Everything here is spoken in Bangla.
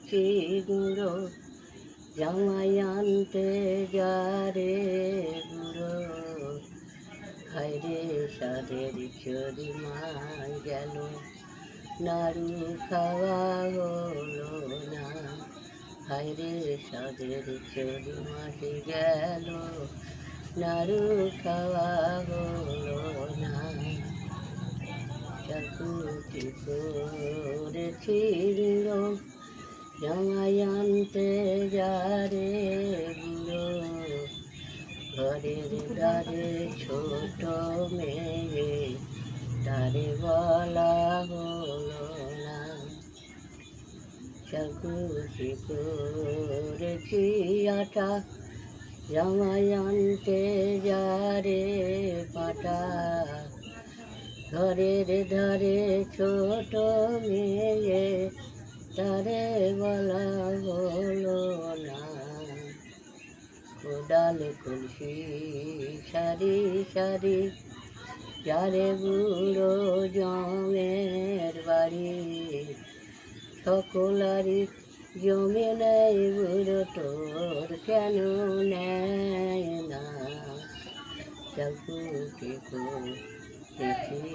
গুঁড়ো জামাই আনতে যারে বুড়ো হায়রে সাদের চরি মাই গেল নাড়ু খাওয়া হলো না হায়রে সাদের চরি মাটি গেল নাড়ু খাওয়া হলো না চাকুটি করেছিল জামাই আনতে যারে বুড়ো ঘরের দ্বারে ছোট মেয়ে তারে বলা হলো না চাকুটি করেছি আটা জামাই আনতে যারে পাটা ঘরের ধারে ছোট মেয়ে তারে বলা হলো না কোদাল কলসি সারি সারি যারে বুড়ো জমের বাড়ি সকলারি জমে নেই বুড়ো তোর কেন নেয় না চাকুটি দেখি